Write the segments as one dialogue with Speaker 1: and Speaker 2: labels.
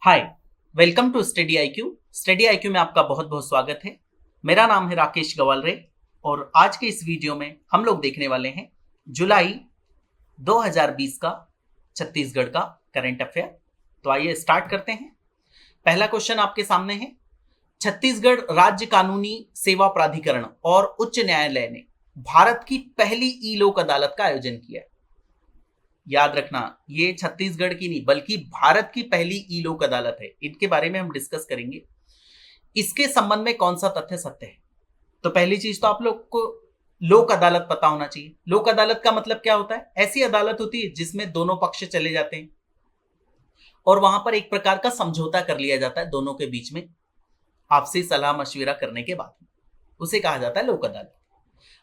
Speaker 1: Hi, welcome to Study IQ. Study IQ में आपका बहुत बहुत स्वागत है। मेरा नाम है राकेश गवालरे और आज के इस वीडियो में हम लोग देखने वाले हैं जुलाई 2020 का छत्तीसगढ़ का करंट अफेयर। तो आइए स्टार्ट करते हैं। पहला क्वेश्चन आपके सामने है। छत्तीसगढ़ राज्य कानूनी सेवा प्राधिकरण और उच्च न्यायालय ने भारत की पहली ई लोक अदालत का आयोजन किया है। याद रखना, ये छत्तीसगढ़ की नहीं बल्कि भारत की पहली ई लोक अदालत है। इनके बारे में हम डिस्कस करेंगे। इसके संबंध में कौन सा तथ्य सत्य है? तो पहली चीज तो आप लोग को लोक अदालत पता होना चाहिए। लोक अदालत का मतलब क्या होता है? ऐसी अदालत होती है जिसमें दोनों पक्ष चले जाते हैं और वहां पर एक प्रकार का समझौता कर लिया जाता है दोनों के बीच में, आपसी सलाह मशविरा करने के बाद। उसे कहा जाता है लोक अदालत।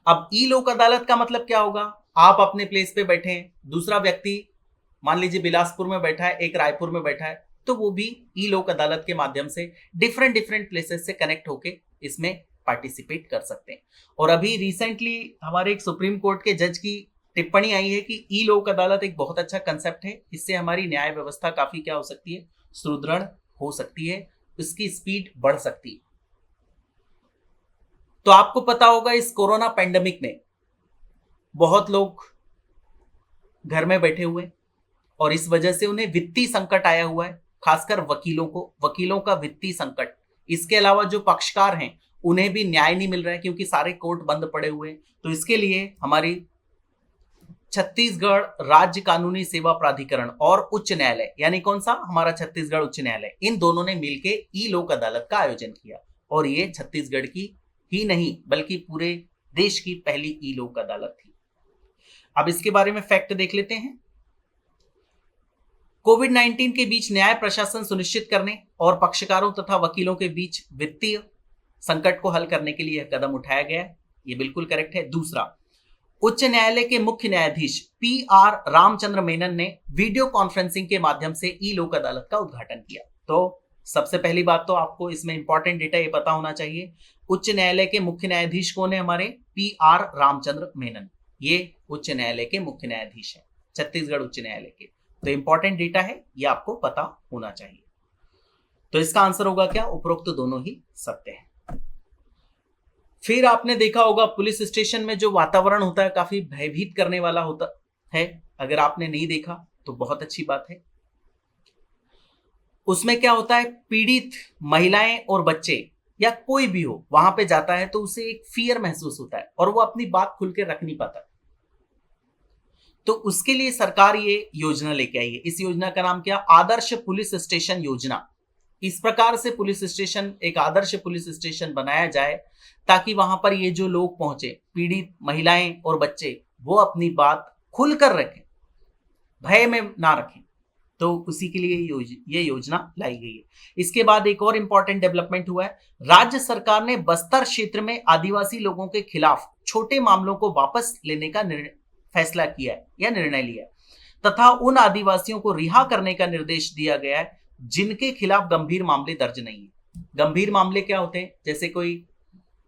Speaker 1: अब ई लोक अदालत का मतलब क्या होगा? आप अपने प्लेस पे बैठे हैं, दूसरा व्यक्ति मान लीजिए बिलासपुर में बैठा है, एक रायपुर में बैठा है, तो वो भी ई लोक अदालत के माध्यम से डिफरेंट डिफरेंट प्लेसेस से कनेक्ट होके इसमें पार्टिसिपेट कर सकते हैं। और अभी रिसेंटली हमारे एक सुप्रीम कोर्ट के जज की टिप्पणी आई है कि ई लोक अदालत एक बहुत अच्छा कंसेप्ट है। इससे हमारी न्याय व्यवस्था काफी क्या हो सकती है? सुदृढ़ हो सकती है, उसकी स्पीड बढ़ सकती है। तो आपको पता होगा इस कोरोना पैंडेमिक में बहुत लोग घर में बैठे हुए और इस वजह से उन्हें वित्तीय संकट आया हुआ है, खासकर वकीलों का वित्तीय संकट। इसके अलावा जो पक्षकार हैं उन्हें भी न्याय नहीं मिल रहा है क्योंकि सारे कोर्ट बंद पड़े हुए हैं। तो इसके लिए हमारी छत्तीसगढ़ राज्य कानूनी सेवा प्राधिकरण और उच्च न्यायालय, यानी कौन सा? हमारा छत्तीसगढ़ उच्च न्यायालय, इन दोनों ने मिलकर ई लोक अदालत का आयोजन किया। और ये छत्तीसगढ़ की ही नहीं बल्कि पूरे देश की पहली ई लोक अदालत थी। अब इसके बारे में फैक्ट देख लेते हैं। कोविड-19 के बीच न्याय प्रशासन सुनिश्चित करने और पक्षकारों तथा वकीलों के बीच वित्तीय संकट को हल करने के लिए यह कदम उठाया गया है। यह बिल्कुल करेक्ट है। दूसरा, उच्च न्यायालय के मुख्य न्यायाधीश PR रामचंद्र मेनन ने वीडियो कॉन्फ्रेंसिंग के माध्यम से ई लोक अदालत का उद्घाटन किया। तो सबसे पहली बात तो आपको इसमें इंपॉर्टेंट डेटा ये पता होना चाहिए। उच्च न्यायालय के मुख्य न्यायाधीश कौन है? हमारे PR रामचंद्र मेनन। ये उच्च न्यायालय के मुख्य न्यायाधीश हैं, छत्तीसगढ़ उच्च न्यायालय के। तो इंपॉर्टेंट डेटा है, ये आपको पता होना चाहिए। तो इसका आंसर होगा क्या? उपरोक्त दोनों ही सत्य है। फिर आपने देखा होगा पुलिस स्टेशन में जो वातावरण होता है काफी भयभीत करने वाला होता है। अगर आपने नहीं देखा तो बहुत अच्छी बात है। उसमें क्या होता है? पीड़ित महिलाएं और बच्चे या कोई भी हो वहां पे जाता है तो उसे एक फियर महसूस होता है और वो अपनी बात खुल के रख नहीं पाता। तो उसके लिए सरकार ये योजना लेके आई है। इस योजना का नाम क्या? आदर्श पुलिस स्टेशन योजना। इस प्रकार से पुलिस स्टेशन, एक आदर्श पुलिस स्टेशन बनाया जाए ताकि वहां पर ये जो लोग पहुंचे, पीड़ित महिलाएं और बच्चे, वो अपनी बात खुलकर रखें, भय में ना रखें। तो उसी के लिए ये योजना लाई गई है। इसके बाद एक और इंपॉर्टेंट डेवलपमेंट हुआ है। राज्य सरकार ने बस्तर क्षेत्र में आदिवासी लोगों के खिलाफ छोटे मामलों को वापस लेने का फैसला किया है या निर्णय लिया है तथा उन आदिवासियों को रिहा करने का निर्देश दिया गया है जिनके खिलाफ गंभीर मामले दर्ज नहीं है। गंभीर मामले क्या होते हैं? जैसे कोई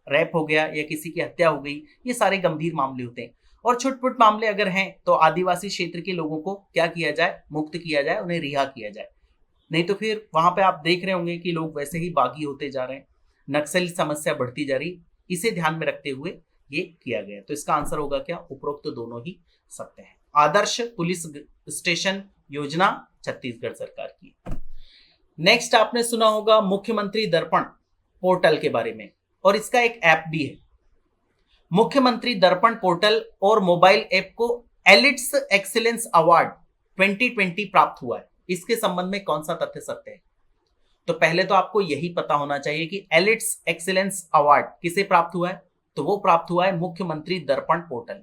Speaker 1: रेप हो गया या किसी की हत्या हो गई, ये सारे गंभीर मामले होते हैं। और छुटपुट मामले अगर हैं तो आदिवासी क्षेत्र के लोगों को क्या किया जाए? मुक्त किया जाए, उन्हें रिहा किया जाए। नहीं तो फिर वहां पे आप देख रहे होंगे कि लोग वैसे ही बागी होते जा रहे हैं, नक्सली समस्या बढ़ती जा रही। इसे ध्यान में रखते हुए ये किया गया। तो इसका आंसर होगा क्या? उपरोक्त दोनों ही सत्य है। आदर्श पुलिस स्टेशन योजना छत्तीसगढ़ सरकार की। नेक्स्ट आपने सुना होगा मुख्यमंत्री दर्पण पोर्टल के बारे में, और इसका एक ऐप भी है। मुख्यमंत्री दर्पण पोर्टल और मोबाइल ऐप को एलिट्स एक्सीलेंस अवार्ड 2020 प्राप्त हुआ है। इसके संबंध में कौन सा तथ्य सत्य है? तो पहले तो आपको यही पता होना चाहिए कि एलिट्स एक्सीलेंस अवार्ड किसे प्राप्त हुआ है? तो वो प्राप्त हुआ है मुख्यमंत्री दर्पण पोर्टल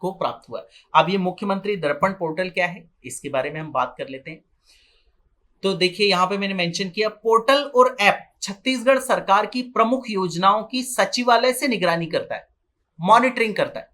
Speaker 1: को प्राप्त हुआ है। अब ये मुख्यमंत्री दर्पण पोर्टल क्या है, इसके बारे में हम बात कर लेते हैं। तो देखिए यहां पे मैंने मेंशन किया, पोर्टल और ऐप छत्तीसगढ़ सरकार की प्रमुख योजनाओं की सचिवालय से निगरानी करता है, मॉनिटरिंग करता है।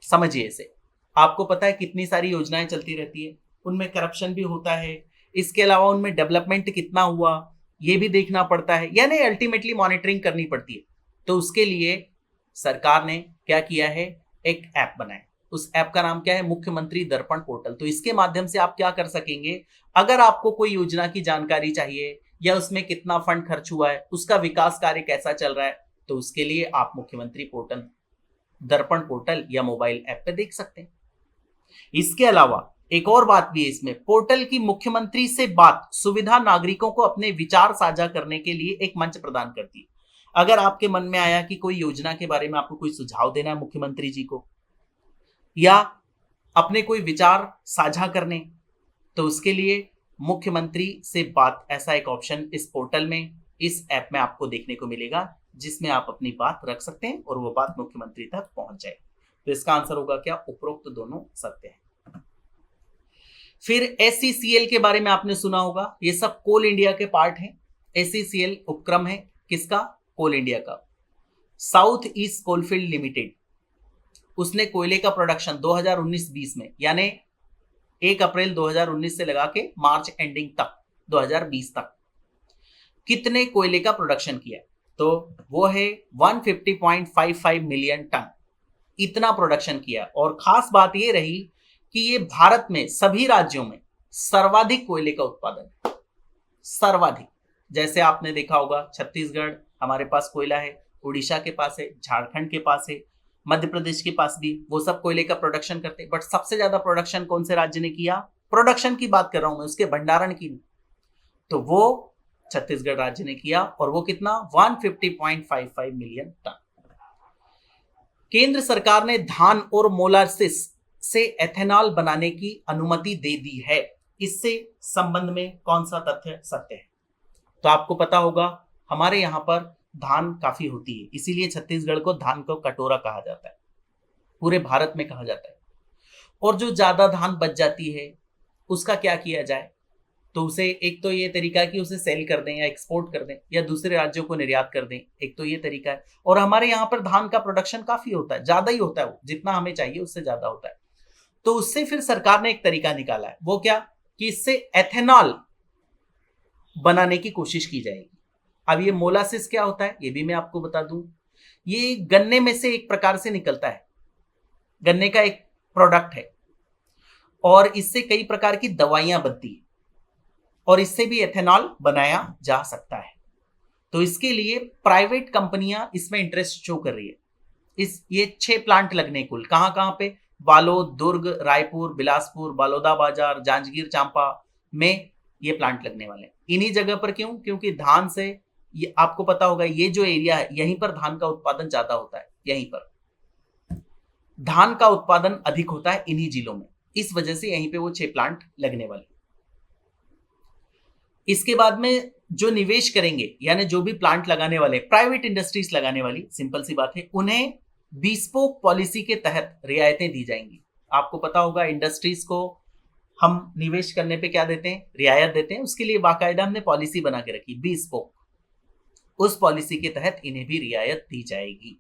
Speaker 1: समझिए इसे। आपको पता है कितनी सारी योजनाएं चलती रहती है, उनमें करप्शन भी होता है। इसके अलावा उनमें डेवलपमेंट कितना हुआ ये भी देखना पड़ता है, यानी अल्टीमेटली मॉनिटरिंग करनी पड़ती है। तो उसके लिए सरकार ने क्या किया है? एक ऐप बनाया, उस ऐप का नाम क्या है? मुख्यमंत्री दर्पण पोर्टल। तो इसके माध्यम से आप क्या कर सकेंगे, अगर आपको कोई योजना की जानकारी चाहिए या उसमें कितना फंड खर्च हुआ है, उसका विकास कार्य कैसा चल रहा है, तो उसके लिए आप मुख्यमंत्री पोर्टल, दर्पण पोर्टल या मोबाइल ऐप पे देख सकते हैं। इसके अलावा एक और बात भी है इसमें, पोर्टल की मुख्यमंत्री से बात सुविधा नागरिकों को अपने विचार साझा करने के लिए एक मंच प्रदान करती है। अगर आपके मन में आया कि कोई योजना के बारे में आपको कोई सुझाव देना है मुख्यमंत्री जी को, या अपने कोई विचार साझा करने, तो उसके लिए मुख्यमंत्री से बात ऐसा एक ऑप्शन इस पोर्टल में, इस ऐप में आपको देखने को मिलेगा, जिसमें आप अपनी बात रख सकते हैं और वो बात मुख्यमंत्री तक पहुंच जाए। तो इसका आंसर होगा क्या? उपरोक्त दोनों सत्य है। फिर SCCL के बारे में आपने सुना होगा, ये सब कोल इंडिया के पार्ट हैं। SCCL उपक्रम है किसका? कोल इंडिया का। साउथ ईस्ट कोलफील्ड लिमिटेड, उसने कोयले का प्रोडक्शन 2019-20 में, यानी 1 अप्रैल 2019 से लगा के मार्च एंडिंग तक 2020 तक कितने कोयले का प्रोडक्शन किया? तो वो है 150.55 मिलियन टन, इतना प्रोडक्शन किया। और खास बात ये रही कि ये भारत में सभी राज्यों में सर्वाधिक कोयले का उत्पादन, सर्वाधिक। जैसे आपने देखा होगा छत्तीसगढ़ हमारे पास कोयला है, उड़ीसा के पास है, झारखंड के पास है, मध्य प्रदेश के पास भी, वो सब कोयले का प्रोडक्शन करते हैं। बट सबसे ज्यादा प्रोडक्शन कौन से राज्य ने किया? प्रोडक्शन की बात कर रहा हूं मैं, उसके भंडारण की नहीं। तो वो छत्तीसगढ़ राज्य ने किया, और वो कितना? 150.55 मिलियन टन। केंद्र सरकार ने धान और मोलासिस से एथेनॉल बनाने की अनुमति दे दी है। इससे संबंध में कौन सा तथ्य सत्य है? तो आपको पता होगा हमारे यहां पर धान काफी होती है, इसीलिए छत्तीसगढ़ को धान को कटोरा कहा जाता है, पूरे भारत में कहा जाता है। और जो ज्यादा धान बच जाती है उसका क्या किया जाए? तो उसे, एक तो ये तरीका कि उसे सेल कर दें या एक्सपोर्ट कर दें या दूसरे राज्यों को निर्यात कर दें, एक तो ये तरीका है। और हमारे यहाँ पर धान का प्रोडक्शन काफी होता है, ज्यादा ही होता है, वो जितना हमें चाहिए उससे ज्यादा होता है। तो उससे फिर सरकार ने एक तरीका निकाला है, वो क्या? कि इससे एथेनॉल बनाने की कोशिश की जाएगी। अब ये मोलासिस क्या होता है ये भी मैं आपको बता दूं। ये गन्ने में से एक प्रकार से निकलता है, गन्ने का एक प्रोडक्ट है, और इससे कई प्रकार की दवाइयां बनती है, और इससे भी एथेनॉल बनाया जा सकता है। तो इसके लिए प्राइवेट कंपनियां इसमें इंटरेस्ट शो कर रही है। ये 6 प्लांट लगने कुल, कहां कहां पे? बालोद, दुर्ग, रायपुर, बिलासपुर, बलौदाबाजार, जांजगीर चांपा में ये प्लांट लगने वाले हैं। इन्हीं जगह पर क्यों? क्योंकि धान से, ये आपको पता होगा, ये जो एरिया है यहीं पर धान का उत्पादन ज्यादा होता है, यहीं पर धान का उत्पादन अधिक होता है इन्हीं जिलों में, इस वजह से यहीं पे वो 6 प्लांट लगने वाले। इसके बाद में जो निवेश करेंगे, यानी जो भी प्लांट लगाने वाले, प्राइवेट इंडस्ट्रीज लगाने वाली, सिंपल सी बात है, उन्हें बिस्पोक पॉलिसी के तहत रियायतें दी जाएंगी। आपको पता होगा इंडस्ट्रीज को हम निवेश करने पे क्या देते हैं? रियायत देते हैं। उसके लिए बाकायदा हमने पॉलिसी बना के रखी, बिस्पोक, उस पॉलिसी के तहत इन्हें भी रियायत दी जाएगी।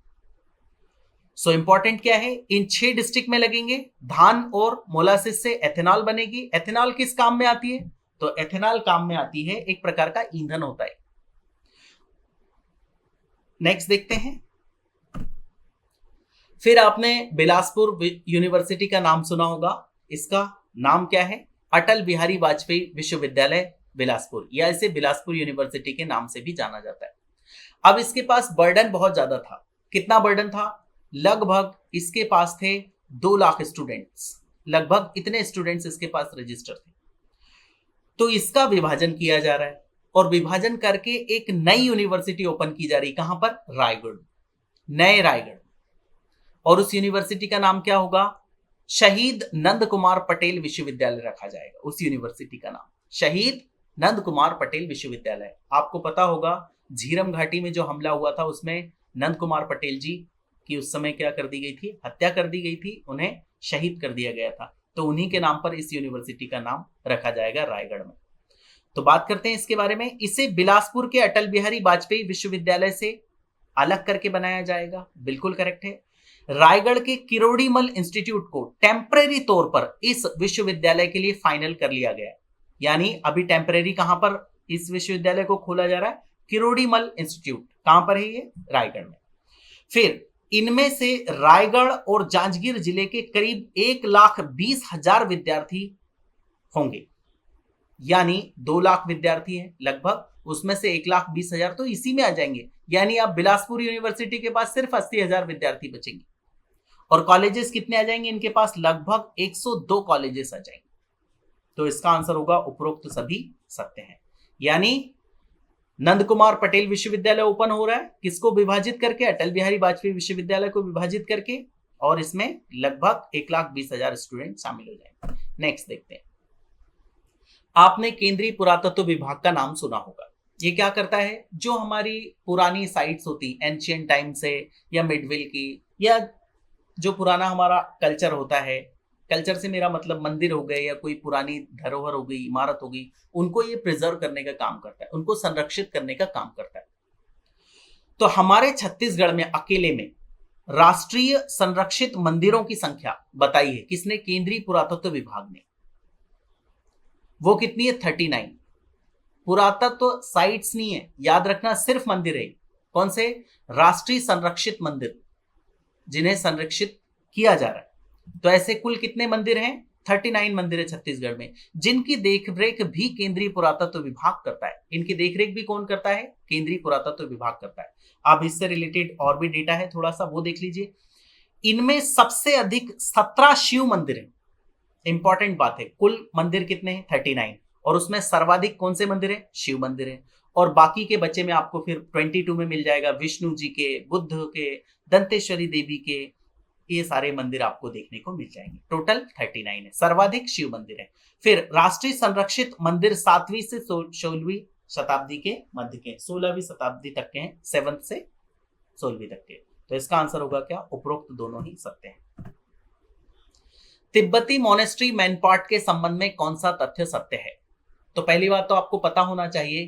Speaker 1: सो इंपॉर्टेंट क्या है? इन 6 डिस्ट्रिक्ट में लगेंगे, धान और मोलासिस से एथेनॉल बनेगी। एथेनॉल किस काम में आती है? तो एथेनॉल काम में आती है, एक प्रकार का ईंधन होता है। नेक्स्ट देखते हैं। फिर आपने बिलासपुर यूनिवर्सिटी का नाम सुना होगा, इसका नाम क्या है? अटल बिहारी वाजपेयी विश्वविद्यालय बिलासपुर, या इसे बिलासपुर यूनिवर्सिटी के नाम से भी जाना जाता है। अब इसके पास बर्डन बहुत ज्यादा था। कितना बर्डन था? लगभग इसके पास थे 2 लाख स्टूडेंट्स, लगभग इतने स्टूडेंट्स इसके पास रजिस्टर थे। तो इसका विभाजन किया जा रहा है, और विभाजन करके एक नई यूनिवर्सिटी ओपन की जा रही। कहां पर? रायगढ़, नए रायगढ़। और उस यूनिवर्सिटी का नाम क्या होगा? शहीद नंद कुमार पटेल विश्वविद्यालय रखा जाएगा। उस यूनिवर्सिटी का नाम शहीद नंद कुमार पटेल विश्वविद्यालय। आपको पता होगा झीरम घाटी में जो हमला हुआ था, उसमें नंद कुमार पटेल जी की उस समय क्या कर दी गई थी? हत्या कर दी गई थी, उन्हें शहीद कर दिया गया था। तो उन्हीं के नाम पर इस यूनिवर्सिटी का नाम रखा जाएगा रायगढ़ में। तो बात करते हैं इसके बारे में। इसे बिलासपुर के अटल बिहारी वाजपेयी विश्वविद्यालय से अलग करके बनाया जाएगा, बिल्कुल करेक्ट है। रायगढ़ के किरोड़ीमल इंस्टीट्यूट को टेम्परेरी तौर पर इस विश्वविद्यालय के लिए फाइनल कर लिया गया है, यानी अभी टेम्परेरी कहां पर इस विश्वविद्यालय को खोला जा रहा है? किरोड़ीमल इंस्टीट्यूट। कहां पर है ये? रायगढ़ में। फिर इनमें से रायगढ़ और जांजगीर जिले के करीब 1,20,000 विद्यार्थी होंगे, यानी 2 लाख विद्यार्थी हैं लगभग, उसमें से 1,20,000 तो इसी में आ जाएंगे, यानी आप बिलासपुर यूनिवर्सिटी के पास सिर्फ 80,000 विद्यार्थी बचेंगे। और कॉलेजेस कितने आ जाएंगे इनके पास? लगभग 102 कॉलेजेस आ जाएंगे। तो इसका आंसर होगा उपरोक्त सभी सत्य हैं। यानी नंद कुमार पटेल विश्वविद्यालय ओपन हो रहा है, किसको विभाजित करके? अटल बिहारी वाजपेयी विश्वविद्यालय को विभाजित करके, और इसमें लगभग 1,20,000 स्टूडेंट शामिल हो जाएंगे। नेक्स्ट देखते हैं। आपने केंद्रीय पुरातत्व विभाग का नाम सुना होगा। ये क्या करता है? जो हमारी पुरानी साइट्स होती, एंशियंट टाइम से या मिडविल की, या जो पुराना हमारा कल्चर होता है, कल्चर से मेरा मतलब मंदिर हो गए या कोई पुरानी धरोहर हो गई, इमारत हो गई, उनको ये प्रिजर्व करने का काम करता है, उनको संरक्षित करने का काम करता है। तो हमारे छत्तीसगढ़ में अकेले में राष्ट्रीय संरक्षित मंदिरों की संख्या बताई है किसने? केंद्रीय पुरातत्व विभाग ने। वो कितनी है? 39। पुरातत्व साइट्स नहीं है, याद रखना, सिर्फ मंदिर है। कौन से? राष्ट्रीय संरक्षित मंदिर, जिन्हें संरक्षित किया जा रहा है। तो ऐसे कुल कितने मंदिर हैं? 39 मंदिर है छत्तीसगढ़ में, जिनकी देखरेख भी केंद्रीय पुरातत्व विभाग करता है। इनकी देखरेख भी कौन करता है? केंद्रीय पुरातत्व विभाग करता है। अब इससे रिलेटेड और भी डेटा है, थोड़ा सा वो देख लीजिए। इनमें सबसे अधिक 17 शिव मंदिर हैं। इंपॉर्टेंट बात है, कुल मंदिर कितने हैं? 39, और उसमें सर्वाधिक कौन से मंदिर है? शिव मंदिर है। और बाकी के बच्चे में आपको फिर 22 में मिल जाएगा विष्णु जी के, बुद्ध के, दंतेश्वरी देवी के, ये सारे मंदिर आपको देखने को मिल जाएंगे। टोटल 39 है, सर्वाधिक शिव मंदिर है। फिर राष्ट्रीय संरक्षित मंदिर 7वीं से 16वीं शताब्दी के मध्य के, 16वीं शताब्दी तक के हैं, 7th से 16वीं तक के। तो इसका आंसर होगा क्या? उपरोक्त दोनों ही सत्य हैं। तिब्बती मोनेस्ट्री मैनपाट के संबंध में कौन सा तथ्य सत्य है? तो पहली बात तो आपको पता होना चाहिए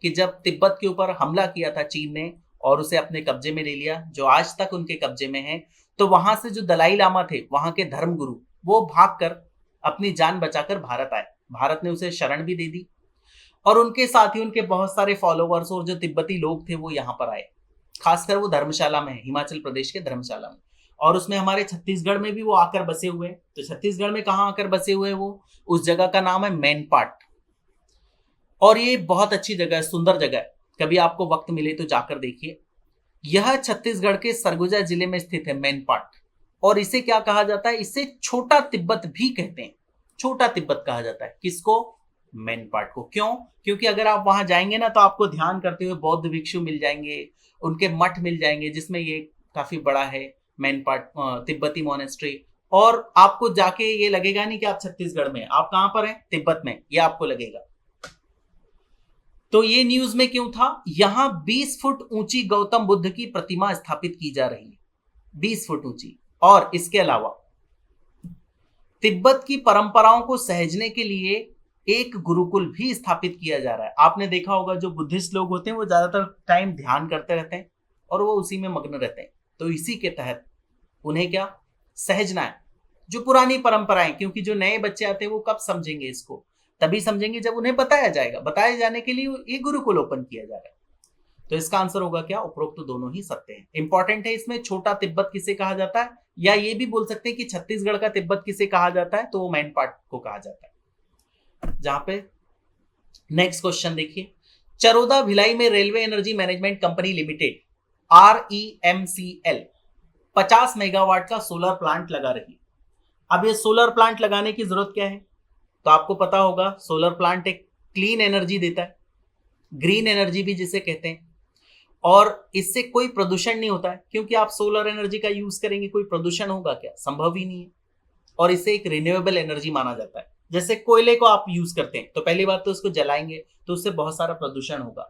Speaker 1: कि जब तिब्बत के ऊपर हमला किया था चीन ने और उसे अपने कब्जे में ले लिया, जो आज तक उनके कब्जे में है, तो वहां से जो दलाई लामा थे, वहां के धर्मगुरु, वो भागकर अपनी जान बचाकर भारत आए। भारत ने उसे शरण भी दे दी, और उनके साथ ही उनके बहुत सारे फॉलोवर्स और जो तिब्बती लोग थे वो यहाँ पर आए। खासकर वो धर्मशाला में है, हिमाचल प्रदेश के धर्मशाला में, और उसमें हमारे छत्तीसगढ़ में भी वो आकर बसे हुए। तो छत्तीसगढ़ में कहाँ आकर बसे हुए वो? उस जगह का नाम है मैनपाट, और ये बहुत अच्छी जगह है, सुंदर जगह है। कभी आपको वक्त मिले तो जाकर देखिए। यह छत्तीसगढ़ के सरगुजा जिले में स्थित है मैनपाट, और इसे क्या कहा जाता है? इसे छोटा तिब्बत भी कहते हैं। छोटा तिब्बत कहा जाता है किसको? मैनपाट को। क्यों? क्योंकि अगर आप वहां जाएंगे ना, तो आपको ध्यान करते हुए बौद्ध भिक्षु मिल जाएंगे, उनके मठ मिल जाएंगे, जिसमें ये काफी बड़ा है मैनपाट तिब्बती मोनेस्ट्री। और आपको जाके ये लगेगा नहीं कि आप छत्तीसगढ़ में, आप कहां पर हैं? तिब्बत में, ये आपको लगेगा। तो ये न्यूज में क्यों था? यहां 20 फुट ऊंची गौतम बुद्ध की प्रतिमा स्थापित की जा रही है, 20 फुट ऊंची। और इसके अलावा तिब्बत की परंपराओं को सहेजने के लिए एक गुरुकुल भी स्थापित किया जा रहा है। आपने देखा होगा जो बुद्धिस्ट लोग होते हैं वो ज्यादातर टाइम ध्यान करते रहते हैं और वो उसी में मग्न रहते हैं। तो इसी के तहत उन्हें क्या सहेजना है, जो पुरानी परंपराएं, क्योंकि जो नए बच्चे आते हैं वो कब समझेंगे इसको? तभी समझेंगे जब उन्हें बताया जाएगा। बताए जाने के लिए ये गुरुकुल ओपन किया जा रहा है। तो इसका आंसर होगा क्या? उपरोक्त दोनों ही सत्य हैं। इंपॉर्टेंट है इसमें, छोटा तिब्बत किसे कहा जाता है, या ये भी बोल सकते हैं कि छत्तीसगढ़ का तिब्बत किसे कहा जाता है, तो वो मैनपाट को कहा जाता है। जहां पे नेक्स्ट क्वेश्चन देखिए, चरोदा भिलाई में railway energy management company limited REMCL 50 megawatt का सोलर प्लांट लगा रही है। अब ये सोलर प्लांट लगाने की जरूरत क्या है? तो आपको पता होगा सोलर प्लांट एक क्लीन एनर्जी देता है, ग्रीन एनर्जी भी जिसे कहते हैं, और इससे कोई प्रदूषण नहीं होता है। क्योंकि आप सोलर एनर्जी का यूज करेंगे, कोई प्रदूषण होगा क्या? संभव ही नहीं है। और इसे एक रिन्यूएबल एनर्जी माना जाता है। जैसे कोयले को आप यूज करते हैं, तो पहली बात तो उसको जलाएंगे तो उससे बहुत सारा प्रदूषण होगा।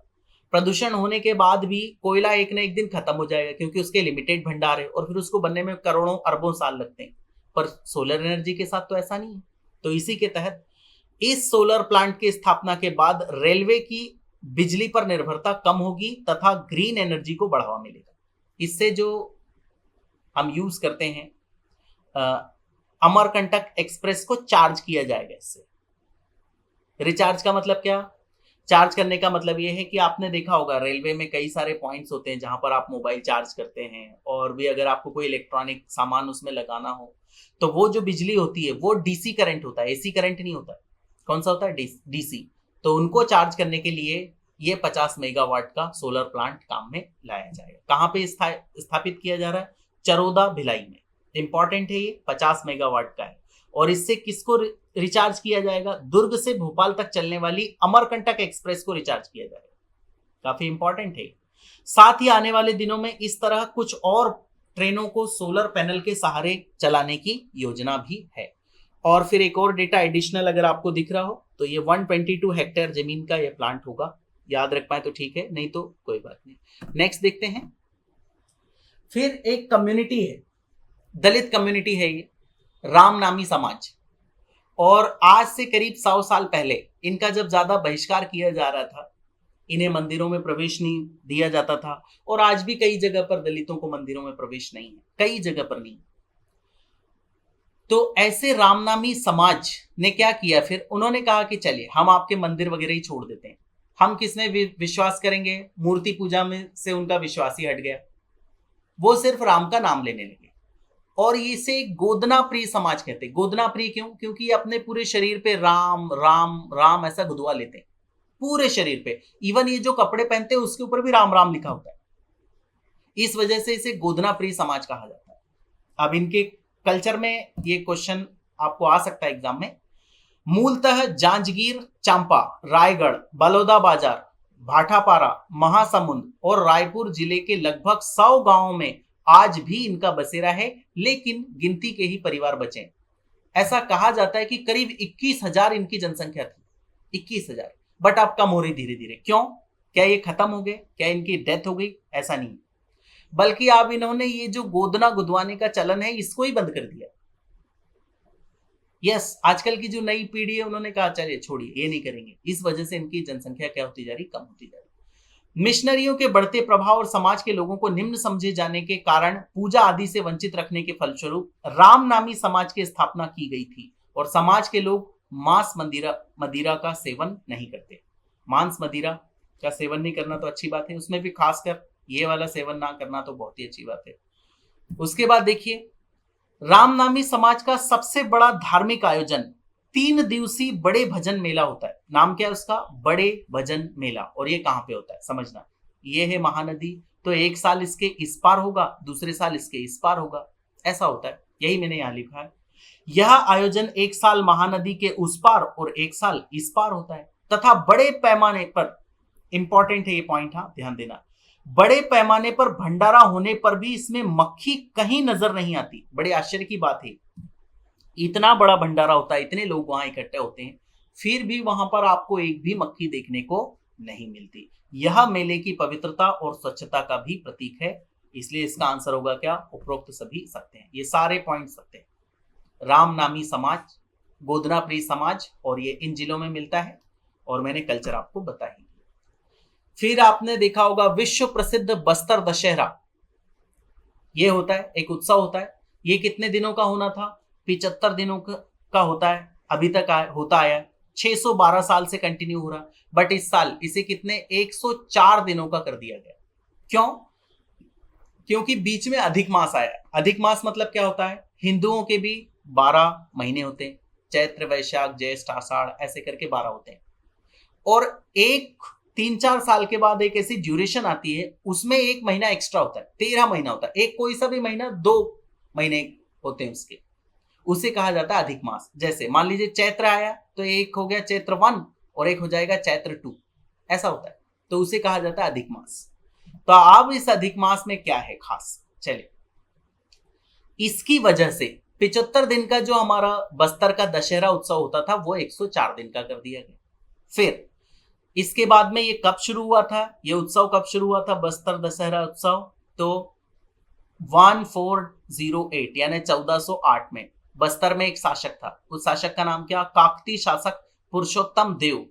Speaker 1: प्रदूषण होने के बाद भी कोयला एक ना एक दिन खत्म हो जाएगा, क्योंकि उसके लिमिटेड भंडार है और फिर उसको बनने में करोड़ों अरबों साल लगते हैं। पर सोलर एनर्जी के साथ तो ऐसा नहीं है। तो इसी के तहत इस सोलर प्लांट की स्थापना के बाद रेलवे की बिजली पर निर्भरता कम होगी तथा ग्रीन एनर्जी को बढ़ावा मिलेगा। इससे जो हम यूज करते हैं अमरकंटक एक्सप्रेस को चार्ज किया जाएगा। इससे रिचार्ज का मतलब क्या? चार्ज करने का मतलब ये है कि आपने देखा होगा रेलवे में कई सारे पॉइंट्स होते हैं जहां पर आप मोबाइल चार्ज करते हैं, और भी अगर आपको कोई इलेक्ट्रॉनिक सामान उसमें लगाना हो तो वो जो बिजली होती है वो डीसी करंट होता है, एसी करंट नहीं होता है। कौन सा होता है? डीसी। तो उनको चार्ज करने के लिए ये 50 मेगावाट का सोलर प्लांट काम में लाया जाएगा। कहाँ पे स्थापित किया जा रहा है? चरोदा भिलाई में। इंपॉर्टेंट है, ये 50 मेगावाट का है। और इससे किसको रिचार्ज किया जाएगा? दुर्ग से भोपाल तक चलने वाली अमरकंटक एक्सप्रेस को रिचार्ज किया जाएगा। काफी इंपॉर्टेंट है। साथ ही आने वाले दिनों में इस तरह कुछ और ट्रेनों को सोलर पैनल के सहारे चलाने की योजना भी है। और फिर एक और डेटा एडिशनल अगर आपको दिख रहा हो तो ये 122 हेक्टेयर जमीन का ये प्लांट होगा। याद रख पाए तो ठीक है, नहीं तो कोई बात नहीं। नेक्स्ट देखते हैं। फिर एक कम्युनिटी है, दलित कम्युनिटी है ये, रामनामी समाज। और आज से करीब 100 साल पहले इनका जब ज्यादा बहिष्कार किया जा रहा था, इन्हें मंदिरों में प्रवेश नहीं दिया जाता था, और आज भी कई जगह पर दलितों को मंदिरों में प्रवेश नहीं है, कई जगह पर नहीं। तो ऐसे रामनामी समाज ने क्या किया? फिर उन्होंने कहा कि चलिए हम आपके मंदिर वगैरह ही छोड़ देते हैं, हम किस में विश्वास करेंगे? मूर्ति पूजा में से उनका विश्वास ही हट गया, वो सिर्फ राम का नाम लेने लगे। और इसे गोदना प्रिय समाज कहते हैं। गोदना प्रिय क्यों? क्योंकि ये अपने पूरे शरीर पे राम राम राम ऐसा गुदवा लेते हैं, पूरे शरीर पे। इवन ये जो कपड़े पहनते हैं उसके ऊपर भी राम राम लिखा होता है। इस वजह से इसे गोदना प्रिय समाज कहा जाता है। अब इनके कल्चर में ये क्वेश्चन आपको आ सकता है एग्जाम में। मूलतः जांजगीर चांपा, रायगढ़, बलौदा बाजार, भाटापारा, महासमुंद और रायपुर जिले के लगभग 100 गांवों में आज भी इनका बसेरा है, लेकिन गिनती के ही परिवार बचे। ऐसा कहा जाता है कि करीब 21,000 इनकी जनसंख्या थी, 21,000। बट अब कम हो रही धीरे धीरे। क्यों? क्या ये खत्म हो गए? क्या इनकी डेथ हो गई? ऐसा नहीं, बल्कि अब इन्होंने ये जो गोदना गुदवाने का चलन है इसको ही बंद कर दिया। यस, आजकल की जो नई पीढ़ी है उन्होंने कहा चलिए छोड़िए, ये नहीं करेंगे। इस वजह से इनकी जनसंख्या क्या होती जा रही? कम होती जा रही। मिशनरियों के बढ़ते प्रभाव और समाज के लोगों को निम्न समझे जाने के कारण पूजा आदि से वंचित रखने के फलस्वरूप रामनामी समाज की स्थापना की गई थी। और समाज के लोग मांस मदिरा का सेवन नहीं करते। मांस मदिरा का सेवन नहीं करना तो अच्छी बात है, उसमें भी खासकर ये वाला सेवन ना करना तो बहुत ही अच्छी बात है। उसके बाद देखिए, रामनामी समाज का सबसे बड़ा धार्मिक आयोजन 3 दिवसीय बड़े भजन मेला होता है। नाम क्या है उसका? बड़े भजन मेला। और ये कहां पे होता है समझना, ये है महानदी। तो एक साल इसके इस पार होगा, दूसरे साल इसके इस पार होगा, ऐसा होता है। यही मैंने यहां लिखा है। यह आयोजन एक साल महानदी के उस पार और एक साल इस पार होता है, तथा बड़े पैमाने पर, इंपॉर्टेंट है ये पॉइंट, हाँ ध्यान देना, बड़े पैमाने पर भंडारा होने पर भी इसमें मक्खी कहीं नजर नहीं आती। बड़े आश्चर्य की बात है, इतना बड़ा भंडारा होता है, इतने लोग वहां इकट्ठे होते हैं, फिर भी वहां पर आपको एक भी मक्खी देखने को नहीं मिलती। यह मेले की पवित्रता और स्वच्छता का भी प्रतीक है। इसलिए इसका आंसर होगा क्या? उपरोक्त सभी सत्य हैं। ये सारे पॉइंट सत्य हैं। रामनामी समाज, गोदना प्रिय समाज, और ये इन जिलों में मिलता है। और मैंने कल्चर आपको बताई। फिर आपने देखा होगा विश्व प्रसिद्ध बस्तर दशहरा, ये होता है, एक उत्सव होता है। ये कितने दिनों का होना था? 75 दिनों का होता है, अभी तक होता आया। 612 साल से कंटिन्यू हो रहा, बट इस साल इसे कितने 104 दिनों का कर दिया गया। क्यों? क्योंकि बीच में अधिक मास आया। अधिक मास मतलब क्या होता है? हिंदुओं के भी 12 महीने होते हैं, चैत्र वैशाख ज्येष्ठ आषाढ़ ऐसे करके 12 होते हैं। और एक 3-4 साल के बाद एक ऐसी ड्यूरेशन आती है, उसमें एक महीना एक्स्ट्रा होता है, 13 महीना होता है। एक कोई सा भी महीना 2 महीने होते हैं उसके, उसे कहा जाता है अधिक मास। जैसे मान लीजिए चैत्र आया तो एक हो गया चैत्र 1 और एक हो जाएगा चैत्र 2, ऐसा होता है, तो उसे कहा जाता है अधिक मास। तो अब इस अधिक मास में क्या है खास? चलिए, इसकी वजह से 75 दिन का जो हमारा बस्तर का दशहरा उत्सव होता था वो 104 दिन का कर दिया गया। फिर इसके बाद में ये कब शुरू हुआ था? ये उत्सव कब शुरू हुआ था, बस्तर दशहरा उत्सव? तो 1408 यानी 1408 में बस्तर में एक शासक था। उस शासक का नाम क्या? काकती शासक पुरुषोत्तम देव।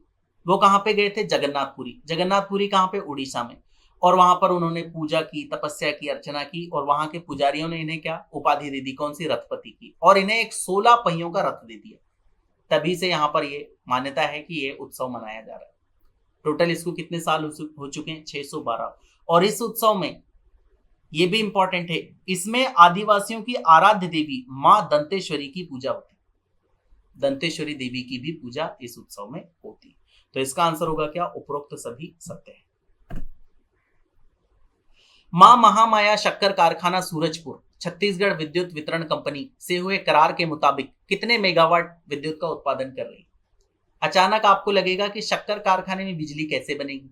Speaker 1: वो कहां पे गए थे? जगन्नाथपुरी। जगन्नाथपुरी कहां पे? उड़ीसा में। और वहां पर उन्होंने पूजा की, तपस्या की, अर्चना की, और वहां के पुजारियों ने इन्हें क्या उपाधि दे दी? कौन सी? रथपति की। और इन्हें एक 16 पहियों का रथ दे दिया। तभी से यहां पर ये मान्यता है कि ये उत्सव मनाया जा रहा है। टोटल इसको कितने साल हो चुके हैं? 612। और इस उत्सव में ये भी इंपॉर्टेंट है, इसमें आदिवासियों की आराध्य देवी मां दंतेश्वरी की पूजा होती है। दंतेश्वरी देवी की भी पूजा इस उत्सव में होती है। तो इसका आंसर होगा क्या? उपरोक्त सभी सत्य है। मां महामाया शक्कर कारखाना सूरजपुर छत्तीसगढ़ विद्युत वितरण कंपनी से हुए करार के मुताबिक कितने मेगावाट विद्युत का उत्पादन कर रही है? अचानक आपको लगेगा कि शक्कर कारखाने में बिजली कैसे बनेगी।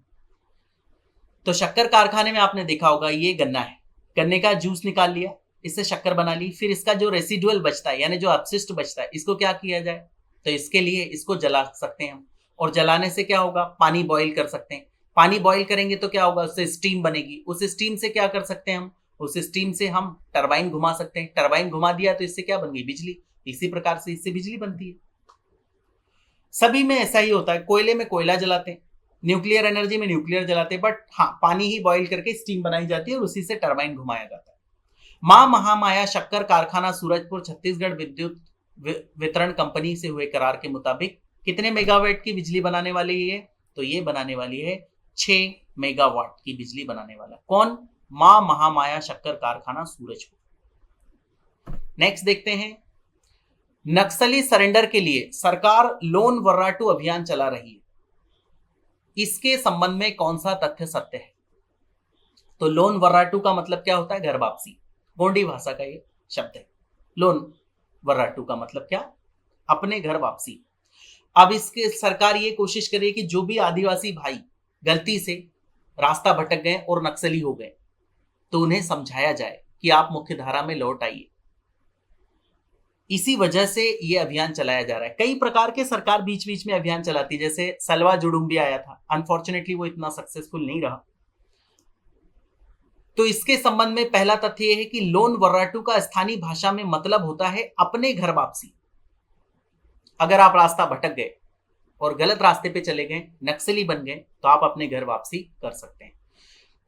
Speaker 1: तो शक्कर कारखाने में आपने देखा होगा, ये गन्ना है, गन्ने का जूस निकाल लिया, इससे शक्कर बना ली, फिर इसका जो रेसिडुअल बचता है यानी जो अपशिष्ट बचता है, इसको क्या किया जाए? तो इसके लिए इसको जला सकते हैं हम, और जलाने से क्या होगा? पानी बॉईल कर सकते हैं। पानी बॉईल करेंगे तो क्या होगा? उससे स्टीम बनेगी। उस स्टीम से क्या कर सकते हैं हम? उस स्टीम से हम टरबाइन घुमा सकते हैं। टरबाइन घुमा दिया तो इससे क्या बन गई? बिजली। इसी प्रकार से इससे बिजली बनती है। सभी में ऐसा ही होता है। कोयले में कोयला जलाते हैं, न्यूक्लियर एनर्जी में न्यूक्लियर जलाते हैं, बट हाँ, पानी ही बॉईल करके स्टीम बनाई जाती है और उसी से टरबाइन घुमाया जाता है। मां महामाया शक्कर कारखाना सूरजपुर छत्तीसगढ़ विद्युत वितरण कंपनी से हुए करार के मुताबिक कितने मेगावाट की बिजली बनाने वाली है? तो ये बनाने वाली है 6 मेगावाट की बिजली बनाने वाला। कौन? मां महामाया शक्कर कारखाना सूरजपुर। नेक्स्ट देखते हैं, नक्सली सरेंडर के लिए सरकार लोन वर्राटू अभियान चला रही है, इसके संबंध में कौन सा तथ्य सत्य है? तो लोन वर्राटू का मतलब क्या होता है? घर वापसी। गोंडी भाषा का ये शब्द है। लोन वर्राटू का मतलब क्या? अपने घर वापसी। अब इसके सरकार ये कोशिश करे कि जो भी आदिवासी भाई गलती से रास्ता भटक गए और नक्सली हो गए तो उन्हें समझाया जाए कि आप मुख्य धारा में लौट आइए। इसी वजह से ये अभियान चलाया जा रहा है। कई प्रकार के सरकार बीच बीच में अभियान चलाती है, जैसे सलवा जुडुम्बी आया था, अनफॉर्चुनेटली वो इतना सक्सेसफुल नहीं रहा। तो इसके संबंध में पहला तथ्य यह है कि लोन वर्राटू का स्थानीय भाषा में मतलब होता है अपने घर वापसी। अगर आप रास्ता भटक गए और गलत रास्ते पे चले गए, नक्सली बन गए, तो आप अपने घर वापसी कर सकते हैं।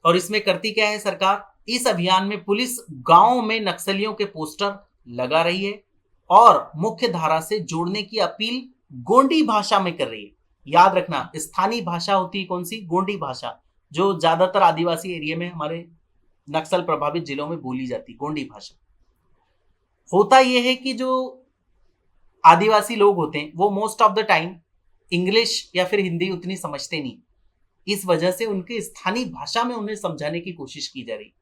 Speaker 1: और इसमें करती क्या है सरकार? इस अभियान में पुलिस गांव में नक्सलियों के पोस्टर लगा रही है और मुख्य धारा से जोड़ने की अपील गोंडी भाषा में कर रही है। याद रखना, स्थानीय भाषा होती है कौन सी? गोंडी भाषा, जो ज्यादातर आदिवासी एरिया में हमारे नक्सल प्रभावित जिलों में बोली जाती, गोंडी भाषा। होता यह है कि जो आदिवासी लोग होते हैं वो most of the time English या फिर हिंदी उतनी समझते नहीं। इस वजह से उनके स्थानीय भाषा में उन्हें समझाने की कोशिश की जा रही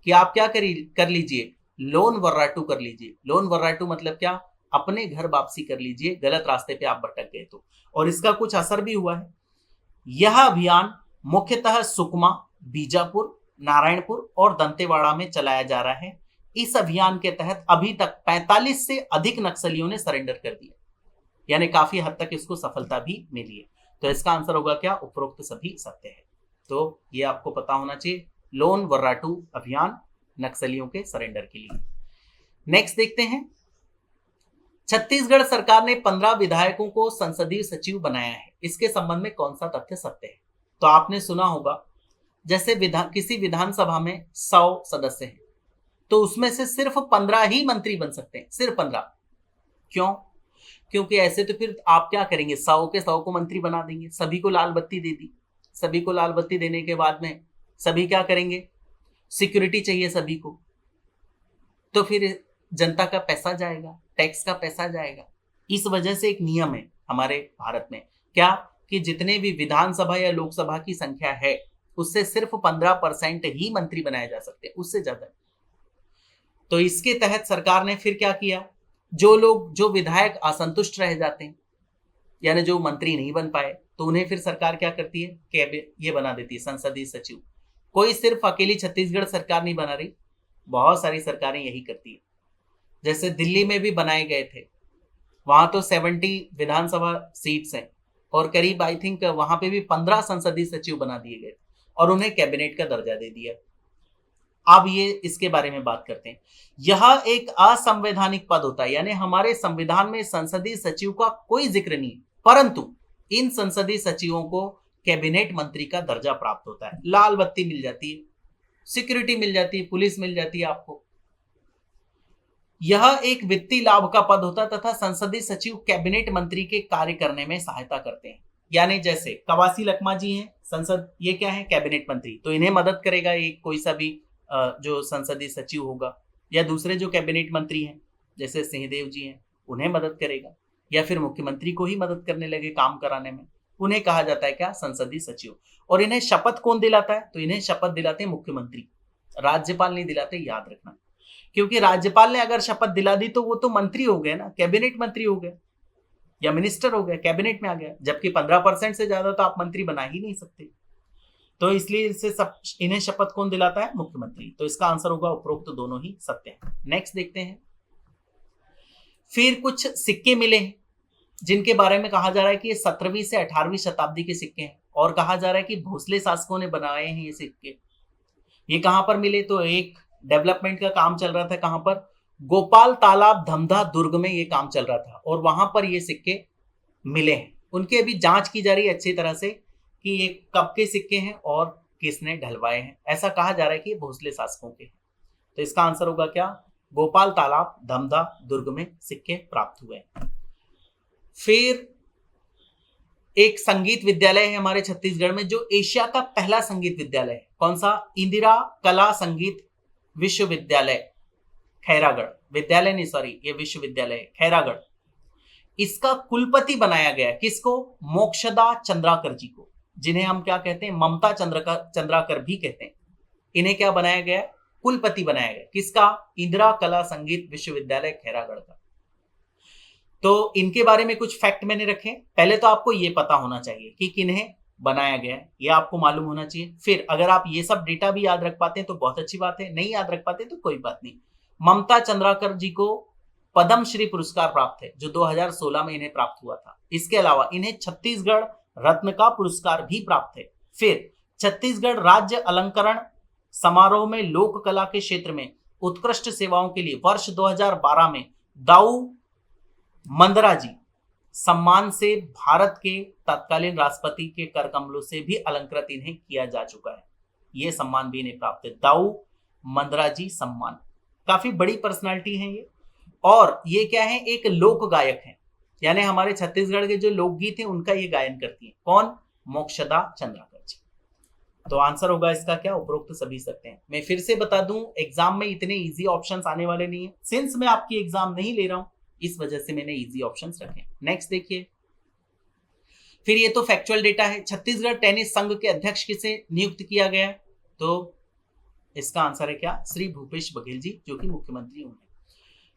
Speaker 1: कि आप क्या कर लीजिए, लोन वर्राटू कर लीजिए। लोन वर्राटू मतलब क्या? अपने घर वापसी कर लीजिए, गलत रास्ते पे आप भटक गए तो। और इसका कुछ असर भी हुआ है। यह अभियान मुख्यतः सुकमा, बीजापुर, नारायणपुर और दंतेवाड़ा में चलाया जा रहा है। इस अभियान के तहत अभी तक 45 से अधिक नक्सलियों ने सरेंडर कर दिया, यानी काफी हद तक इसको सफलता भी मिली है। तो इसका आंसर होगा क्या? उपरोक्त सभी सत्य है। तो ये आपको पता होना चाहिए, लोन वर्राटू अभियान नक्सलियों के सरेंडर के लिए। नेक्स्ट देखते हैं, छत्तीसगढ़ सरकार ने 15 विधायकों को संसदीय सचिव बनाया है, इसके संबंध में कौन सा तथ्य सत्य है? तो आपने सुना होगा, जैसे किसी विधानसभा में 100 सदस्य हैं तो उसमें से सिर्फ 15 ही मंत्री बन सकते हैं, सिर्फ 15। क्यों? क्योंकि ऐसे तो फिर आप क्या करेंगे, 100 के 100 को मंत्री बना देंगे, सभी को लाल बत्ती दे दी। सभी को लाल बत्ती देने के बाद में सभी क्या करेंगे? सिक्योरिटी चाहिए सभी को, तो फिर जनता का पैसा जाएगा, टैक्स का पैसा जाएगा। इस वजह से एक नियम है हमारे भारत में, क्या कि जितने भी विधानसभा या लोकसभा की संख्या है उससे सिर्फ 15% ही मंत्री बनाए जा सकते हैं, उससे ज्यादा। तो इसके तहत सरकार ने फिर क्या किया, जो विधायक असंतुष्ट रह जाते हैं यानी जो मंत्री नहीं बन पाए, तो उन्हें फिर सरकार क्या करती है, कैबिनेट ये बना देती है, संसदीय सचिव। कोई सिर्फ अकेली छत्तीसगढ़ सरकार नहीं बना रही, बहुत सारी सरकारें यही करती है। जैसे दिल्ली में भी बनाए गए थे, वहां तो 70 विधानसभा सीट्स हैं और करीब आई थिंक वहां पे भी 15 संसदीय सचिव बना दिए गए और उन्हें कैबिनेट का दर्जा दे दिया। अब ये इसके बारे में बात करते हैं। यह एक असंवैधानिक पद होता है, यानी हमारे संविधान में संसदीय सचिव का कोई जिक्र नहीं, परंतु इन संसदीय सचिवों को कैबिनेट मंत्री का दर्जा प्राप्त होता है। लाल बत्ती मिल जाती है, सिक्योरिटी मिल जाती है, पुलिस मिल जाती है आपको। यह एक वित्तीय लाभ का पद होता है तथा संसदीय सचिव कैबिनेट मंत्री के कार्य करने में सहायता करते हैं। यानी जैसे कवासी लखमा जी हैं संसद, ये क्या है, कैबिनेट मंत्री, तो इन्हें मदद करेगा एक कोई सा भी जो संसदीय सचिव होगा, या दूसरे जो कैबिनेट मंत्री हैं जैसे सिंहदेव जी हैं उन्हें मदद करेगा, या फिर मुख्यमंत्री को ही मदद करने लगे काम कराने में, उन्हें कहा जाता है क्या, संसदीय सचिव। और इन्हें शपथ कौन दिलाता है, तो इन्हें शपथ दिलाते हैं मुख्यमंत्री, राज्यपाल नहीं दिलाते, याद रखना। क्योंकि राज्यपाल ने अगर शपथ दिला दी तो वो तो मंत्री हो गए ना, कैबिनेट मंत्री हो गए या मिनिस्टर हो गए, कैबिनेट में आ गया, जबकि 15% से ज्यादा तो आप मंत्री बना ही नहीं सकते। तो इसलिए इसे इन्हें शपथ कौन दिलाता है, मुख्यमंत्री। तो इसका आंसर होगा उपरोक्त तो दोनों ही सत्य है। नेक्स्ट देखते हैं। फिर कुछ सिक्के मिले हैं जिनके बारे में कहा जा रहा है कि ये 17वीं से 18वीं शताब्दी के सिक्के हैं, और कहा जा रहा है कि भोसले शासकों ने बनाए हैं ये सिक्के। ये कहां पर मिले, तो एक डेवलपमेंट का काम चल रहा था, कहां पर, गोपाल तालाब धमधा दुर्ग में ये काम चल रहा था, और वहां पर ये सिक्के मिले हैं। उनकी अभी जांच की जा रही है अच्छी तरह से कि ये कब के सिक्के हैं और किसने ढलवाए हैं। ऐसा कहा जा रहा है कि ये भोसले शासकों के हैं। तो इसका आंसर होगा क्या, गोपाल तालाब धमधा दुर्ग में सिक्के प्राप्त हुए। फिर एक संगीत विद्यालय है हमारे छत्तीसगढ़ में जो एशिया का पहला संगीत विद्यालय है। कौन सा, इंदिरा कला संगीत विश्वविद्यालय खैरागढ़, विद्यालय नहीं सॉरी, ये विश्वविद्यालय है खैरागढ़। इसका कुलपति बनाया गया किसको, मोक्षदा चंद्राकर जी को, जिन्हें हम क्या कहते हैं, ममता चंद्राकर भी कहते हैं। इन्हें क्या बनाया गया, कुलपति बनाया गया, किसका, इंदिरा कला संगीत विश्वविद्यालय खैरागढ़ का। तो इनके बारे में कुछ फैक्ट मैंने रखे। पहले तो आपको ये पता होना चाहिए कि किन्हें बनाया गया है, ये आपको मालूम होना चाहिए। फिर अगर आप ये सब डेटा भी याद रख पाते हैं तो बहुत अच्छी बात है, नहीं याद रख पाते तो कोई बात नहीं। ममता चंद्राकर जी को पद्म श्री पुरस्कार प्राप्त है जो 2016 में इन्हें प्राप्त हुआ था। इसके अलावा इन्हें छत्तीसगढ़ रत्न का पुरस्कार भी प्राप्त है। फिर छत्तीसगढ़ राज्य अलंकरण समारोह में लोक कला के क्षेत्र में उत्कृष्ट सेवाओं के लिए वर्ष 2012 में दाऊ मंदरा जी सम्मान से भारत के तत्कालीन राष्ट्रपति के कर कमलों से भी अलंकृत इन्हें किया जा चुका है। यह सम्मान भी इन्हें प्राप्त है, दाऊ मंदरा जी सम्मान। काफी बड़ी पर्सनालिटी है ये। और ये क्या है, एक लोक गायक है, यानी हमारे छत्तीसगढ़ के जो लोकगीत हैं उनका ये गायन करती है। कौन, मोक्षदा चंद्राकर जी। तो आंसर होगा इसका क्या, उपरोक्त सभी सत्य हैं। मैं फिर से बता दूं, एग्जाम में इतने इजी ऑप्शंस आने वाले नहीं है, सिंस मैं आपकी एग्जाम नहीं ले रहा हूं इस वजह से मैंने इजी ऑप्शंस रखे। नेक्स्ट देखिए। फिर ये तो फैक्चुअल डेटा है। छत्तीसगढ़ टेनिस संघ के अध्यक्ष किसे नियुक्त किया गया, तो इसका आंसर है क्या, श्री भूपेश बघेल जी, जो कि मुख्यमंत्री होंगे।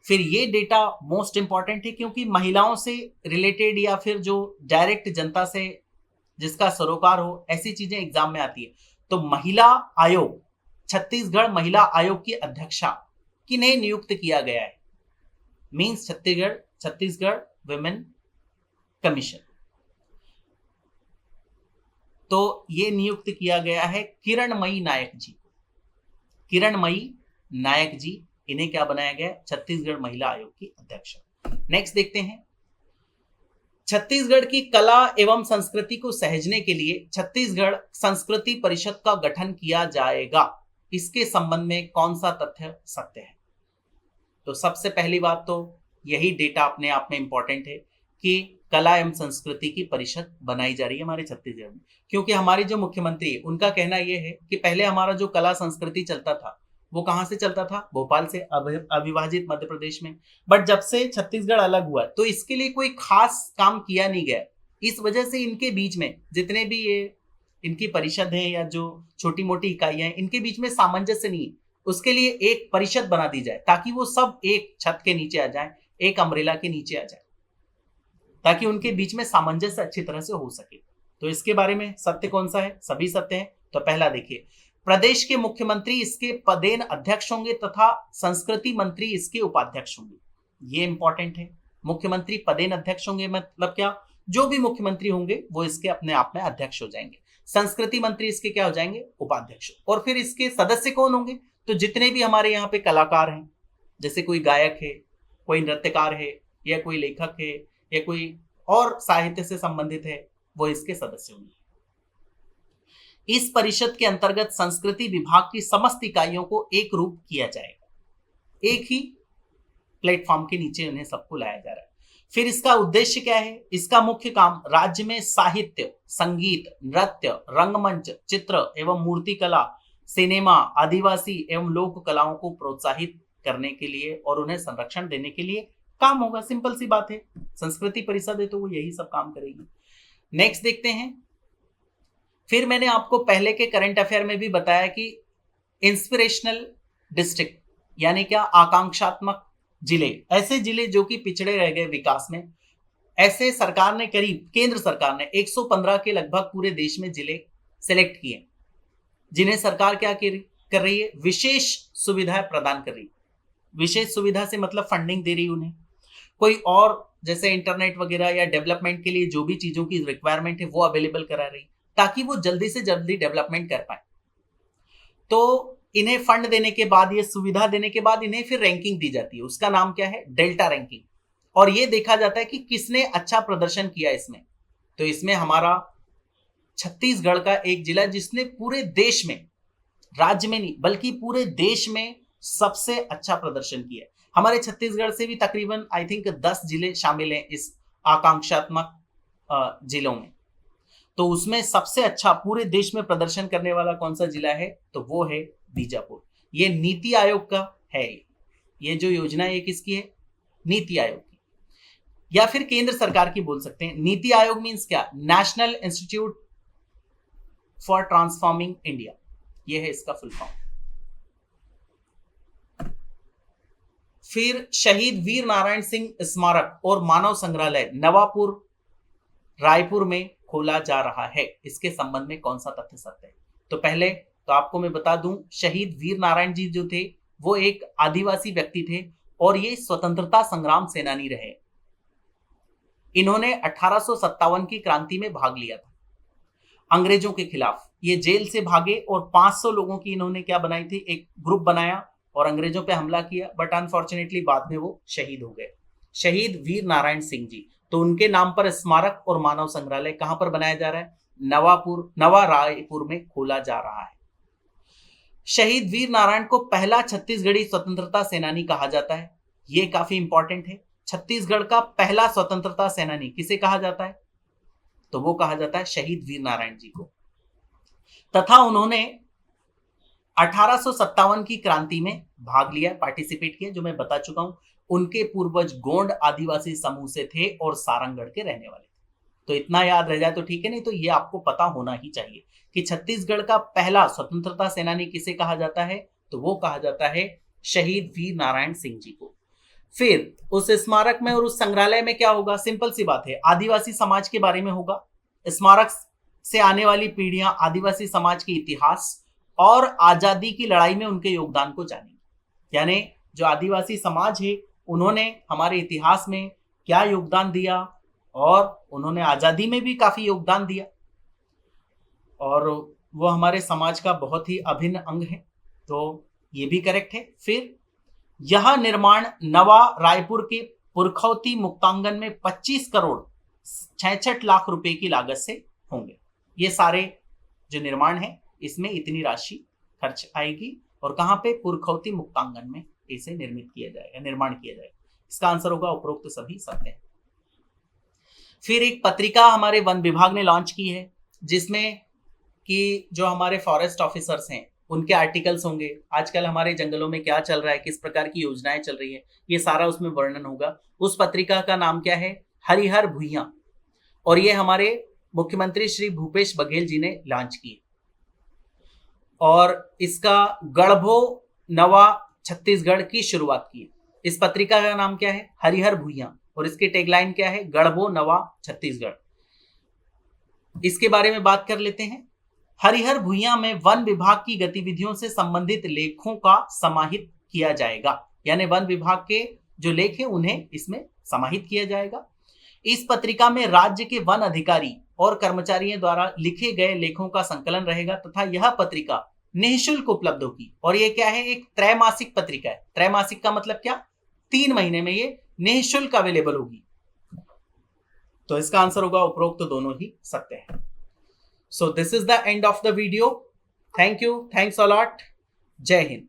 Speaker 1: फिर ये डेटा मोस्ट इंपॉर्टेंट है क्योंकि महिलाओं से रिलेटेड या फिर जो डायरेक्ट जनता से जिसका सरोकार हो, ऐसी चीजें एग्जाम में आती है। तो महिला आयोग, छत्तीसगढ़ महिला आयोग की अध्यक्षा किन्हें नियुक्त किया गया है, मींस छत्तीसगढ़ विमेन कमीशन। तो ये नियुक्त किया गया है किरणमयी नायक जी को। किरणमयी नायक जी, इन्हें क्या बनाया गया, छत्तीसगढ़ महिला आयोग की अध्यक्ष। नेक्स्ट देखते हैं। छत्तीसगढ़ की कला एवं संस्कृति को सहेजने के लिए छत्तीसगढ़ संस्कृति परिषद का गठन किया जाएगा। इसके संबंध में कौन सा तथ्य सत्य है, तो सबसे पहली बात तो यही डेटा अपने आप में इंपॉर्टेंट है कि कला एवं संस्कृति की परिषद बनाई जा रही है हमारे छत्तीसगढ़ में। क्योंकि हमारी जो मुख्यमंत्री है उनका कहना यह है कि पहले हमारा जो कला संस्कृति चलता था वो कहां से चलता था, भोपाल से, अविभाजित मध्य प्रदेश में। बट जब से छत्तीसगढ़ अलग हुआ तो इसके लिए कोई खास काम किया नहीं गया। इस वजह से इनके बीच में जितने भी ये इनकी परिषद है या जो छोटी मोटी इकाइयां हैं, इनके बीच में सामंजस्य नहीं है। उसके लिए एक परिषद बना दी जाए ताकि वो सब एक छत के नीचे आ जाए, एक अम्ब्रेला के नीचे आ जाए, ताकि उनके बीच में सामंजस्य अच्छी तरह से हो सके। तो इसके बारे में सत्य कौन सा है, सभी सत्य हैं। तो पहला देखिए, प्रदेश के मुख्यमंत्री इसके पदेन अध्यक्ष होंगे तथा संस्कृति मंत्री इसके उपाध्यक्ष होंगे। ये इंपॉर्टेंट है। मुख्यमंत्री पदेन अध्यक्ष होंगे मतलब क्या, जो भी मुख्यमंत्री होंगे वो इसके अपने आप में अध्यक्ष हो जाएंगे। संस्कृति मंत्री इसके क्या हो जाएंगे, उपाध्यक्ष। और फिर इसके सदस्य कौन होंगे, तो जितने भी हमारे यहाँ पे कलाकार हैं, जैसे कोई गायक है, कोई नृत्यकार है, या कोई लेखक है, या कोई और साहित्य से संबंधित है, वो इसके सदस्य होंगे। इस परिषद के अंतर्गत संस्कृति विभाग की समस्त इकाइयों को एक रूप किया जाएगा, एक ही प्लेटफॉर्म के नीचे उन्हें सबको लाया जा रहा है। फिर इसका उद्देश्य क्या है? इसका मुख्य काम राज्य में साहित्य, संगीत, नृत्य, रंगमंच, चित्र एवं मूर्ति कला, सिनेमा, आदिवासी एवं लोक कलाओं को प्रोत्साहित करने के लिए और उन्हें संरक्षण देने के लिए काम होगा। सिंपल सी बात है, संस्कृति परिषद है तो वो यही सब काम करेगी। नेक्स्ट देखते हैं। फिर मैंने आपको पहले के करंट अफेयर में भी बताया कि इंस्पिरेशनल डिस्ट्रिक्ट यानी क्या, आकांक्षात्मक जिले, ऐसे जिले जो कि पिछड़े रह गए विकास में, ऐसे सरकार ने करीब, केंद्र सरकार ने 115 के लगभग पूरे देश में जिले सेलेक्ट किए, जिन्हें सरकार क्या कर रही है? विशेष सुविधाएं प्रदान कर रही है। विशेष सुविधा से मतलब फंडिंग दे रही उन्हें, कोई और जैसे इंटरनेट वगैरह या डेवलपमेंट के लिए जो भी चीजों की रिक्वायरमेंट है वो अवेलेबल करा रही, ताकि वो जल्दी से जल्दी डेवलपमेंट कर पाए। तो इन्हें फंड देने के बाद, ये सुविधा देने के बाद इन्हें फिर रैंकिंग दी जाती है। उसका नाम क्या है? Delta ranking. और ये देखा जाता है कि किसने अच्छा प्रदर्शन किया इसमें। तो इसमें हमारा छत्तीसगढ़ का एक जिला जिसने पूरे देश में, राज्य में नहीं बल्कि पूरे देश में सबसे अच्छा प्रदर्शन किया है। हमारे छत्तीसगढ़ से भी तकरीबन आई थिंक 10 जिले शामिल हैं इस आकांक्षात्मक जिलों में। तो उसमें सबसे अच्छा पूरे देश में प्रदर्शन करने वाला कौन सा जिला है? तो वो है बीजापुर। ये नीति आयोग का है। ये जो योजना है ये किसकी है? नीति आयोग की, या फिर केंद्र सरकार की बोल सकते हैं। नीति आयोग मींस क्या? National institute for transforming India, ये है इसका फुल फॉर्म। फिर शहीद वीर नारायण सिंह स्मारक और मानव संग्रहालय नवापुर रायपुर में खोला जा रहा है। इसके संबंध में कौन सा तथ्य सत्य है? तो पहले तो आपको मैं बता दूं, शहीद वीर नारायण जी जो थे वो एक आदिवासी व्यक्ति थे और ये स्वतंत्रता संग्राम सेनानी रहे। इन्होंने 1857 की क्रांति में भाग लिया था अंग्रेजों के खिलाफ। ये जेल से भागे और 500 लोगों की इन्होंने क्या बनाई थी? एक ग्रुप बनाया और अंग्रेजों पे हमला किया, बट अनफॉर्चुनेटली बाद में वो शहीद हो गए। शहीद वीर नारायण सिंह जी, तो उनके नाम पर स्मारक और मानव संग्रहालय कहां पर बनाया जा रहा है? नवा रायपुर में खोला जा रहा है। शहीद वीर नारायण को पहला छत्तीसगढ़ी स्वतंत्रता सेनानी कहा जाता है। ये काफी इंपॉर्टेंट है। छत्तीसगढ़ का पहला स्वतंत्रता सेनानी किसे कहा जाता है? तो वो कहा जाता है शहीद वीर नारायण जी को। तथा उन्होंने 1857 की क्रांति में भाग लिया, पार्टिसिपेट किया, जो मैं बता चुका हूं। उनके पूर्वज गोंड आदिवासी समूह से थे और सारंगढ़ के रहने वाले थे। तो इतना याद रह जाए तो ठीक है, नहीं तो ये आपको पता होना ही चाहिए कि छत्तीसगढ़ का पहला स्वतंत्रता सेनानी किसे कहा जाता है? तो वो कहा जाता है शहीद वीर नारायण सिंह जी को। फिर उस स्मारक में और उस संग्रहालय में क्या होगा? सिंपल सी बात है, आदिवासी समाज के बारे में होगा। स्मारक से आने वाली पीढ़ियां आदिवासी समाज के इतिहास और आजादी की लड़ाई में उनके योगदान को जानेंगे। यानी जो आदिवासी समाज है उन्होंने हमारे इतिहास में क्या योगदान दिया और उन्होंने आजादी में भी काफी योगदान दिया और वो हमारे समाज का बहुत ही अभिन्न अंग है। तो ये भी करेक्ट है। फिर यह निर्माण नवा रायपुर के पुरखौती मुक्तांगन में 25 करोड़ 66 लाख रुपए की लागत से होंगे। ये सारे जो निर्माण है इसमें इतनी राशि खर्च आएगी और कहां पे? पुरखौती मुक्तांगन में इसे निर्मित किया जाएगा, निर्माण किया जाएगा। इसका आंसर होगा उपरोक्त सभी सत्य है। फिर एक पत्रिका हमारे वन विभाग ने लॉन्च की है जिसमें कि जो हमारे फॉरेस्ट ऑफिसर्स हैं उनके आर्टिकल्स होंगे। आजकल हमारे जंगलों में क्या चल रहा है, किस प्रकार की योजनाएं चल रही है, ये सारा उसमें वर्णन होगा। उस पत्रिका का नाम क्या है? हरिहर भुइयां, और ये हमारे मुख्यमंत्री श्री भूपेश बघेल जी ने लॉन्च की। और इसका गढ़बो नवा छत्तीसगढ़ की शुरुआत की। इस पत्रिका का नाम क्या है? हरिहर भुइयां, और इसकी टैगलाइन क्या है? गढ़बो नवा छत्तीसगढ़। इसके बारे में बात कर लेते हैं। हरिहर भुइयां में वन विभाग की गतिविधियों से संबंधित लेखों का समाहित किया जाएगा, यानी वन विभाग के जो लेख हैं उन्हें इसमें समाहित किया जाएगा। इस पत्रिका में राज्य के वन अधिकारी और कर्मचारियों द्वारा लिखे गए लेखों का संकलन रहेगा तथा यह पत्रिका निःशुल्क उपलब्ध होगी। और ये क्या है? एक त्रैमासिक पत्रिका है। त्रैमासिक का मतलब क्या? 3 महीने में ये निःशुल्क अवेलेबल होगी। तो इसका आंसर होगा उपरोक्त दोनों ही सत्य है। So this is the end of the video. Thank you, thanks a lot. जय हिंद।